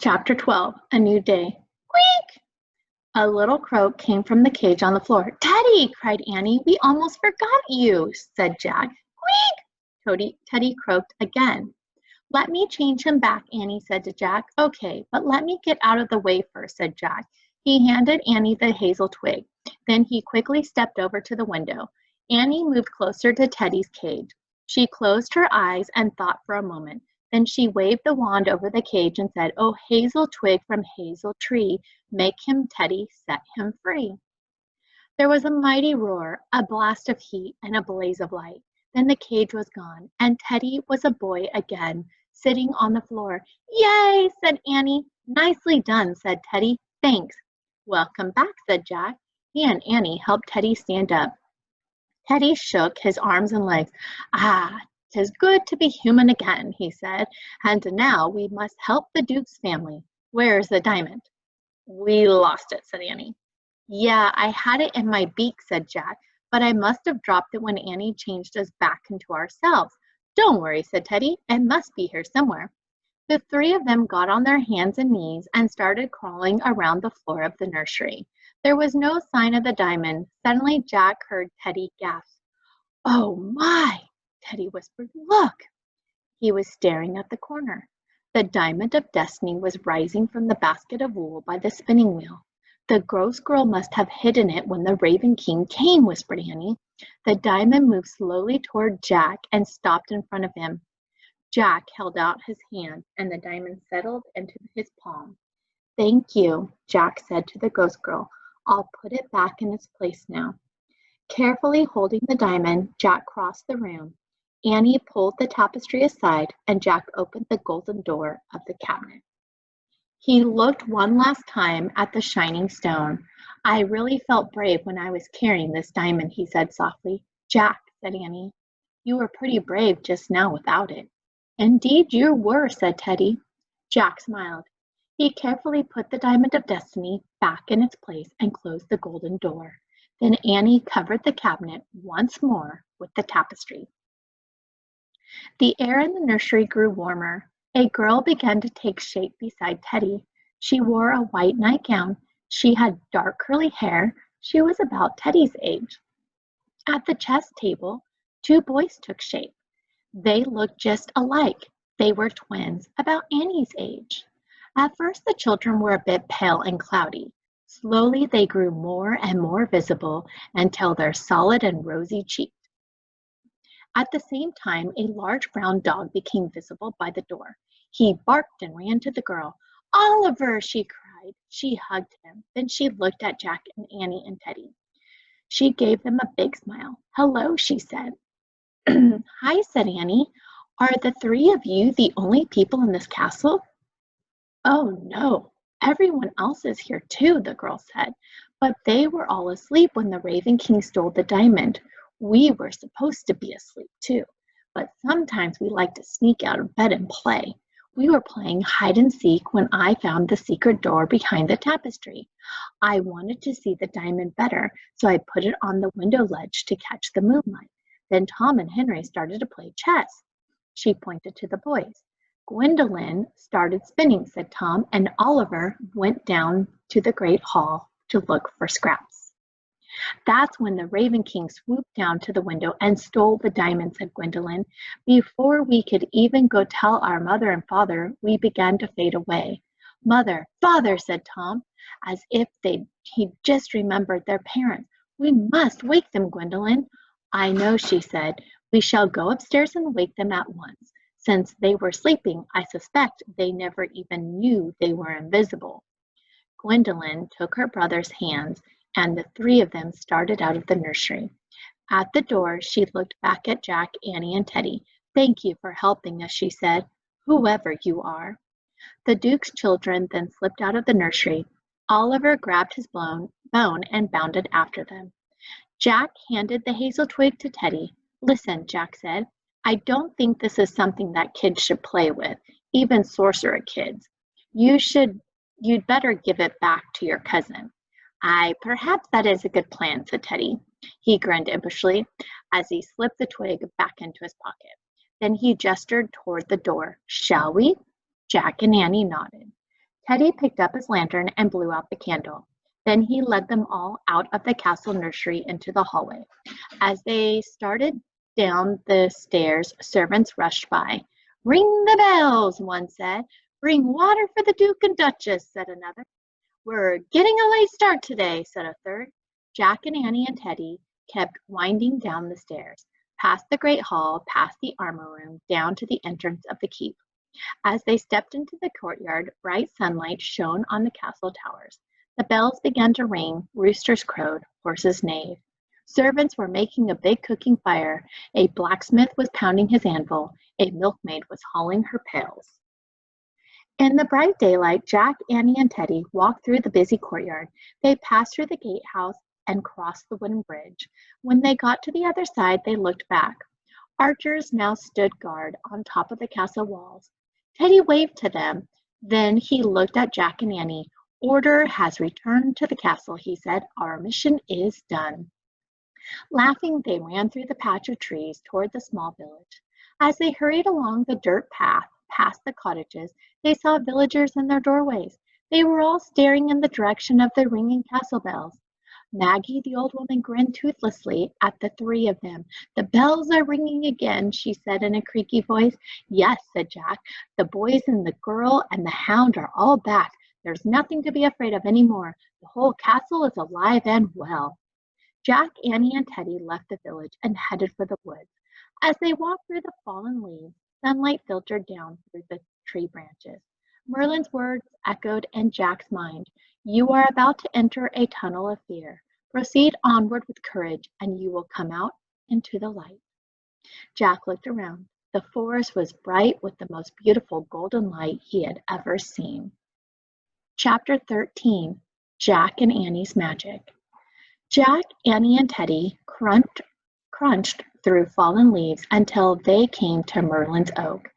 Chapter 12, A New Day. Squeak! A little croak came from the cage on the floor. Teddy, cried Annie, we almost forgot you, said Jack. Squeak! Teddy croaked again. Let me change him back, Annie said to Jack. Okay, but let me get out of the way first, said Jack. He handed Annie the hazel twig. Then he quickly stepped over to the window. Annie moved closer to Teddy's cage. She closed her eyes and thought for a moment. Then she waved the wand over the cage and said, Oh, hazel twig from hazel tree, make him Teddy, set him free. There was a mighty roar, a blast of heat, and a blaze of light. Then the cage was gone, and Teddy was a boy again, sitting on the floor. Yay, said Annie. Nicely done, said Teddy. Thanks. Welcome back, said Jack. He and Annie helped Teddy stand up. Teddy shook his arms and legs. Ah, 'tis good to be human again, he said. And now we must help the Duke's family. Where's the diamond? We lost it, said Annie. Yeah, I had it in my beak, said Jack, but I must have dropped it when Annie changed us back into ourselves. Don't worry, said Teddy. It must be here somewhere. The three of them got on their hands and knees and started crawling around the floor of the nursery. There was no sign of the diamond. Suddenly Jack heard Teddy gasp. Oh my, Teddy whispered. Look! He was staring at the corner. The diamond of destiny was rising from the basket of wool by the spinning wheel. The gross girl must have hidden it when the Raven King came, whispered Annie. The diamond moved slowly toward Jack and stopped in front of him. Jack held out his hand, and the diamond settled into his palm. Thank you, Jack said to the ghost girl. I'll put it back in its place now. Carefully holding the diamond, Jack crossed the room. Annie pulled the tapestry aside, and Jack opened the golden door of the cabinet. He looked one last time at the shining stone. I really felt brave when I was carrying this diamond, he said softly. Jack, said Annie, you were pretty brave just now without it. Indeed you were, said Teddy. Jack smiled. He carefully put the diamond of destiny back in its place and closed the golden door. Then Annie covered the cabinet once more with the tapestry. The air in the nursery grew warmer. A girl began to take shape beside Teddy. She wore a white nightgown. She had dark curly hair. She was about Teddy's age. At the chess table, two boys took shape. They looked just alike. They were twins, about Annie's age. At first, the children were a bit pale and cloudy. Slowly, they grew more and more visible until they're solid and rosy-cheeked. At the same time, a large brown dog became visible by the door. He barked and ran to the girl. Oliver, she cried. She hugged him. Then she looked at Jack and Annie and Teddy. She gave them a big smile. Hello, she said. Hi, said Annie. Are the three of you the only people in this castle? Oh, no. Everyone else is here too, the girl said. But they were all asleep when the Raven King stole the diamond. We were supposed to be asleep too, but sometimes we like to sneak out of bed and play. We were playing hide and seek when I found the secret door behind the tapestry. I wanted to see the diamond better, so I put it on the window ledge to catch the moonlight. Then Tom and Henry started to play chess. She pointed to the boys. Gwendolyn started spinning, said Tom, and Oliver went down to the great hall to look for scraps. That's when the Raven King swooped down to the window and stole the diamond, said Gwendolyn. Before we could even go tell our mother and father, we began to fade away. Mother, father, said Tom, as if he'd just remembered their parents. We must wake them, Gwendolyn. I know, she said. We shall go upstairs and wake them at once. Since they were sleeping, I suspect they never even knew they were invisible. Gwendolyn took her brother's hands, and the three of them started out of the nursery. At the door, she looked back at Jack, Annie, and Teddy. Thank you for helping us, she said, whoever you are. The Duke's children then slipped out of the nursery. Oliver grabbed his bone and bounded after them. Jack handed the hazel twig to Teddy. Listen, Jack said, I don't think this is something that kids should play with, even sorcerer kids. You'd better give it back to your cousin. Aye, perhaps that is a good plan, said Teddy. He grinned impishly as he slipped the twig back into his pocket. Then he gestured toward the door. Shall we? Jack and Annie nodded. Teddy picked up his lantern and blew out the candle. Then he led them all out of the castle nursery into the hallway. As they started down the stairs, servants rushed by. "Ring the bells," one said. "Bring water for the Duke and Duchess," said another. "We're getting a late start today," said a third. Jack and Annie and Teddy kept winding down the stairs, past the great hall, past the armor room, down to the entrance of the keep. As they stepped into the courtyard, bright sunlight shone on the castle towers. The bells began to ring, roosters crowed, horses neighed. Servants were making a big cooking fire. A blacksmith was pounding his anvil. A milkmaid was hauling her pails. In the bright daylight, Jack, Annie, and Teddy walked through the busy courtyard. They passed through the gatehouse and crossed the wooden bridge. When they got to the other side, they looked back. Archers now stood guard on top of the castle walls. Teddy waved to them. Then he looked at Jack and Annie. "Order has returned to the castle," he said. "Our mission is done." Laughing, they ran through the patch of trees toward the small village. As they hurried along the dirt path past the cottages, they saw villagers in their doorways. They were all staring in the direction of the ringing castle bells. Maggie, the old woman, grinned toothlessly at the three of them. "The bells are ringing again," she said in a creaky voice. "Yes," said Jack. "The boys and the girl and the hound are all back. There's nothing to be afraid of any more. The whole castle is alive and well." Jack, Annie, and Teddy left the village and headed for the woods. As they walked through the fallen leaves, sunlight filtered down through the tree branches. Merlin's words echoed in Jack's mind. "You are about to enter a tunnel of fear. Proceed onward with courage, and you will come out into the light." Jack looked around. The forest was bright with the most beautiful golden light he had ever seen. Chapter 13. Jack and Annie's Magic. Jack, Annie, and Teddy crunched through fallen leaves until they came to Merlin's oak.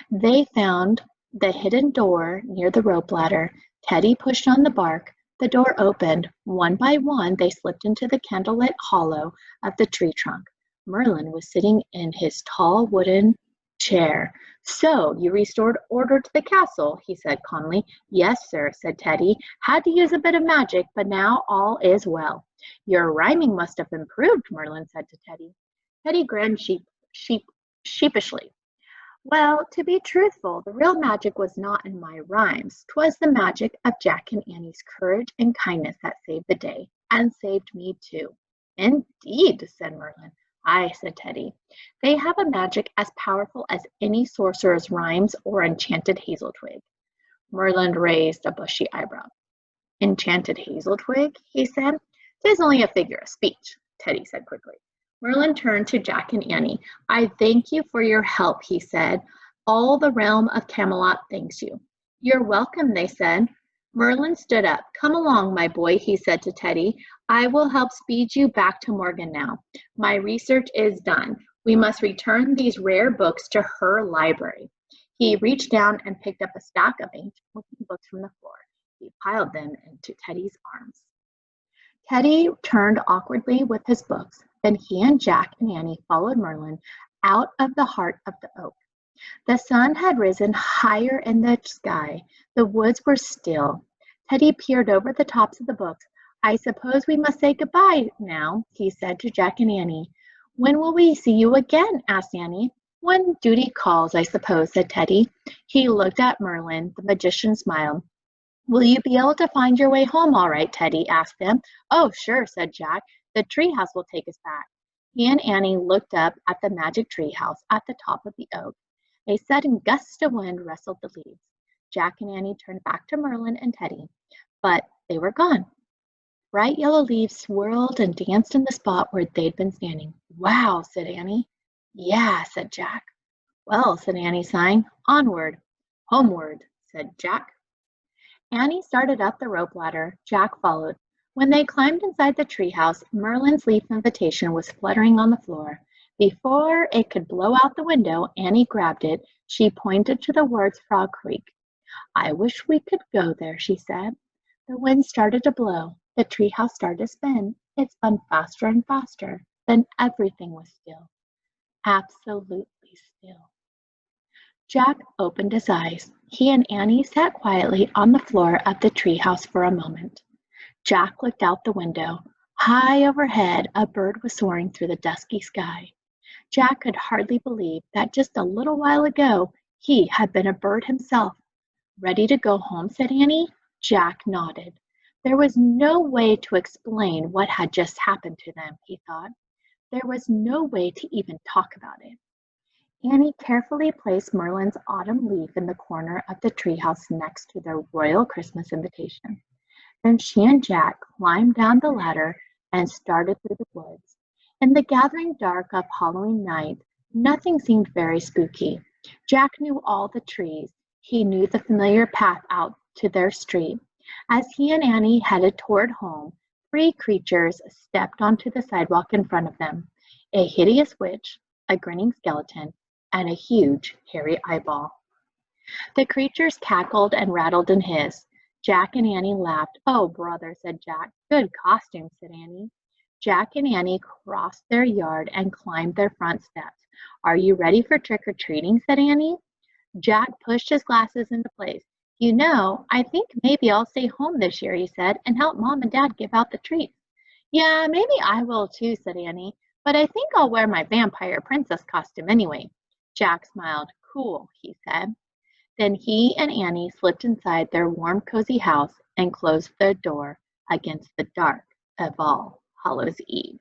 They found the hidden door near the rope ladder. Teddy pushed on the bark. The door opened. One by one, they slipped into the candlelit hollow of the tree trunk. Merlin was sitting in his tall wooden chair. "So, you restored order to the castle," he said calmly. "Yes, sir," said Teddy. "Had to use a bit of magic, but now all is well." "Your rhyming must have improved," Merlin said to Teddy. Teddy grinned sheepishly. "Well, to be truthful, the real magic was not in my rhymes. 'Twas the magic of Jack and Annie's courage and kindness that saved the day, and saved me too." "Indeed," said Merlin. "Aye," said Teddy. "They have a magic as powerful as any sorcerer's rhymes or enchanted hazel twig." Merlin raised a bushy eyebrow. "Enchanted hazel twig?" he said. "'Tis only a figure of speech," Teddy said quickly. Merlin turned to Jack and Annie. "I thank you for your help," he said. "All the realm of Camelot thanks you." "You're welcome," they said. Merlin stood up. "Come along, my boy," he said to Teddy. "I will help speed you back to Morgan now. My research is done. We must return these rare books to her library." He reached down and picked up a stack of ancient-looking books from the floor. He piled them into Teddy's arms. Teddy turned awkwardly with his books. Then he and Jack and Annie followed Merlin out of the heart of the oak. The sun had risen higher in the sky. The woods were still. Teddy peered over the tops of the books. "I suppose we must say goodbye now," he said to Jack and Annie. "When will we see you again?" asked Annie. "When duty calls, I suppose," said Teddy. He looked at Merlin. The magician smiled. "Will you be able to find your way home all right?" Teddy asked him. "Oh, sure," said Jack. "The treehouse will take us back." He and Annie looked up at the magic treehouse at the top of the oak. A sudden gust of wind rustled the leaves. Jack and Annie turned back to Merlin and Teddy, but they were gone. Bright yellow leaves swirled and danced in the spot where they'd been standing. "Wow," said Annie. "Yeah," said Jack. "Well," said Annie, sighing. "Onward." "Homeward," said Jack. Annie started up the rope ladder. Jack followed. When they climbed inside the treehouse, Merlin's leaf invitation was fluttering on the floor. Before it could blow out the window, Annie grabbed it. She pointed to the words Frog Creek. "I wish we could go there," she said. The wind started to blow. The treehouse started to spin. It spun faster and faster. Then everything was still. Absolutely still. Jack opened his eyes. He and Annie sat quietly on the floor of the treehouse for a moment. Jack looked out the window. High overhead, a bird was soaring through the dusky sky. Jack could hardly believe that just a little while ago he had been a bird himself. Ready to go home, said Annie. Jack nodded. There was no way to explain what had just happened to them, he thought. There was no way to even talk about it. Annie carefully placed Merlin's autumn leaf in the corner of the treehouse next to their royal Christmas invitation. Then she and Jack climbed down the ladder and started through the woods. In the gathering dark of Halloween night, nothing seemed very spooky. Jack knew all the trees. He knew the familiar path out to their street. As he and Annie headed toward home, three creatures stepped onto the sidewalk in front of them: a hideous witch, a grinning skeleton, and a huge, hairy eyeball. The creatures cackled and rattled and hissed. Jack and Annie laughed. Oh, brother, said Jack. Good costume, said Annie. Jack and Annie crossed their yard and climbed their front steps. Are you ready for trick-or-treating, said Annie. Jack pushed his glasses into place. You know, I think maybe I'll stay home this year, he said, and help Mom and Dad give out the treats. Yeah, maybe I will too, said Annie, but I think I'll wear my vampire princess costume anyway. Jack smiled. Cool, he said. Then he and Annie slipped inside their warm, cozy house and closed the door against the dark of All Hallows Eve.